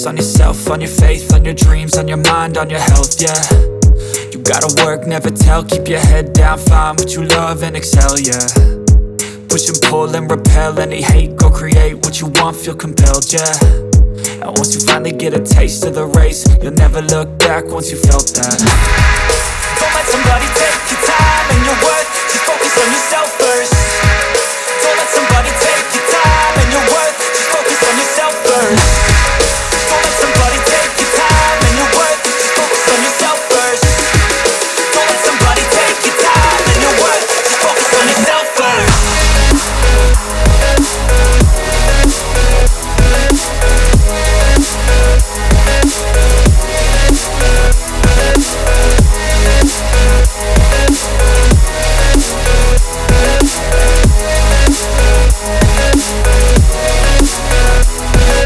focus on yourself, on your faith, on your dreams, on your mind, on your health, yeah. You gotta work, never tell, keep your head down, find what you love and excel, yeah. Push and pull and repel any hate, go create what you want, feel compelled, yeah. And once you finally get a taste of the race, you'll never look back once you felt that. Don't let somebody take